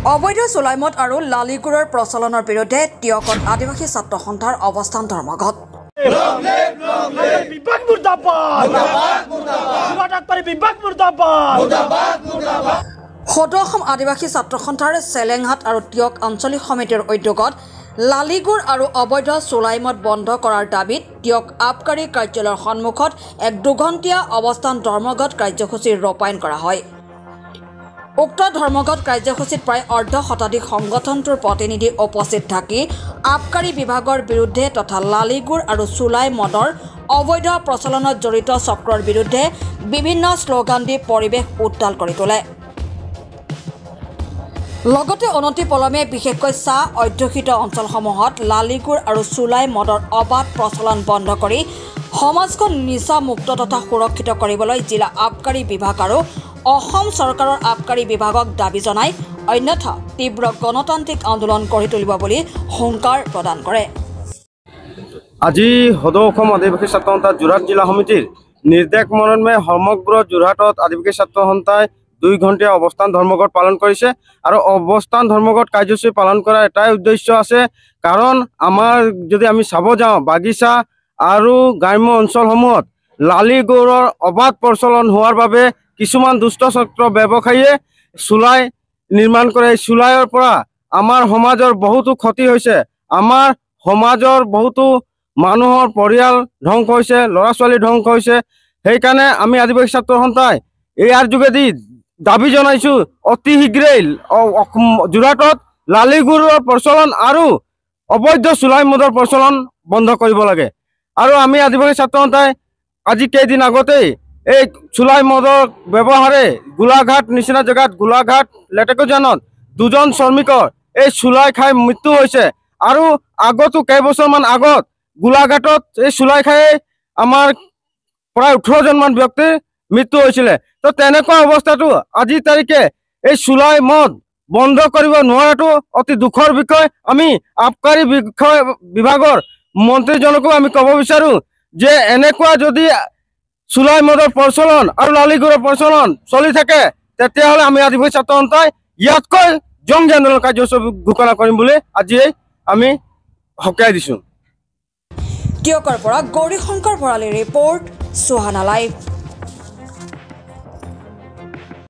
অবৈধ চুলাইমদ আৰু লালিগুৰৰ প্ৰচলনৰ বিৰুদ্ধে টিয়কত আদিবাসী ছাত্ৰ সন্থাৰ অৱস্থান ধৰ্মঘট। সদৌ অসম আদিবাসী ছাত্ৰ সন্থাৰ চেলেংহাট আৰু টিয়ক আঞ্চলিক সমিতিৰ উদ্যোগত লালিগুৰ আৰু অবৈধ চুলাইমদ বন্ধ কৰাৰ দাবীত টিয়ক আবকাৰী কাৰ্যালয়ৰ সন্মুখত এক দুঘণ্টীয়া অৱস্থান ধৰ্মঘট কাৰ্যসূচী ৰূপায়ণ কৰা হয়। উক্ত ধৰ্মঘট কাৰ্যসূচীত প্ৰায় অৰ্ধ শতাধিক সংগঠনটোৰ প্ৰতিনিধি উপস্থিত থাকি আবকাৰী বিভাগৰ বিৰুদ্ধে তথা লালিগুৰ আৰু চুলাই মদৰ অবৈধ প্ৰচলনত জড়িত চক্ৰৰ বিৰুদ্ধে বিভিন্ন শ্লোগান দি পৰিৱেশ উত্তাল কৰি তোলে। লগতে অনতিপলমে বিশেষকৈ চাহ অধ্যুষিত অঞ্চলসমূহত লালিগুৰ আৰু চুলাই মদৰ অবাধ প্ৰচলন বন্ধ কৰি সমাজখন নিচামুক্ত তথা সুৰক্ষিত কৰিবলৈ জিলা আবকাৰী বিভাগ আৰু অসম চৰকাৰৰ আবকাৰী বিভাগক দাবী জনাই অন্যথা তীব্ৰ গণতান্ত্ৰিক আন্দোলন গঢ়ি তুলিব বুলি হুংকাৰ প্ৰদান কৰে। আজি সদৌ অসম আদিবাসী ছাত্ৰ সন্থা যোৰহাট জিলা সমিতিৰ নিৰ্দেশ মৰ্মে সমগ্ৰ যোৰহাটত আদিবাসী ছাত্ৰ সন্থাই 2 ঘণ্টীয়া অৱস্থান ধৰ্মঘট পালন কৰিছে আৰু অৱস্থান ধৰ্মঘট কাৰ্যসূচী পালন কৰাৰ এটাই উদ্দেশ্য আছে, কাৰণ আমাৰ যদি আমি চাব যাওঁ বাগিচা আৰু গ্ৰাম্য অঞ্চলসমূহত লালিগুৰৰ অবাধ প্ৰচলন হোৱাৰ বাবে কিছুমান দুষ্ট চক্ৰ ব্যৱসায়ীয়ে চুলাই নিৰ্মাণ কৰে। চুলাইৰ পৰা আমাৰ সমাজৰ বহুতো ক্ষতি হৈছে, আমাৰ সমাজৰ বহুতো মানুহৰ পৰিয়াল ধ্বংস হৈছে, ল'ৰা ছোৱালী ধ্বংস হৈছে। সেইকাৰণে আমি আদিবাসী ছাত্ৰ সন্থাই ইয়াৰ যোগেদি দাবী জনাইছোঁ অতি শীঘ্ৰেই যোৰহাটত লালিগুৰৰ প্ৰচলন আৰু অবৈধ চুলাই মদৰ প্ৰচলন বন্ধ কৰিব লাগে। আৰু আমি আদিবাসী ছাত্ৰ সন্থাই আজি কেইদিন আগতেই এই চুলাই মদৰ ব্যৱহাৰে গোলাঘাট নিচিনা জেগাত গোলাঘাট লেটেকুজানত 2জন শ্ৰমিকৰ এই চুলাই খাই মৃত্যু হৈছে আৰু আগতো কেইবছৰমান আগত গোলাঘাটত এই চুলাই খাই আমাৰ প্ৰায় 18জনমান ব্যক্তিৰ মৃত্যু হৈছিলে। তো তেনেকুৱা অৱস্থাটো আজিৰ তাৰিখে এই চুলাই মদ বন্ধ কৰিব নোৱাৰাটো অতি দুখৰ বিষয়। আমি আবকাৰী বিভাগৰ মন্ত্ৰীজনকো আমি ক'ব বিচাৰোঁ যে এনেকুৱা যদি চুলাই মদৰ প্ৰচলন আৰু লালিগুৰৰ প্ৰচলন চলি থাকে তেতিয়াহ'লে আমি আদিবাসী ছাত্ৰ সন্থাই ইয়াতকৈ জংগী আন্দোলন কাৰ্যসূচী ঘোষণা কৰিম বুলি আজিয়েই আমি সকীয়াই দিছোঁ। টিয়কৰ পৰা গৌৰী শংকৰ ভৰালীৰ ৰিপৰ্ট, সুহানা লাইভ।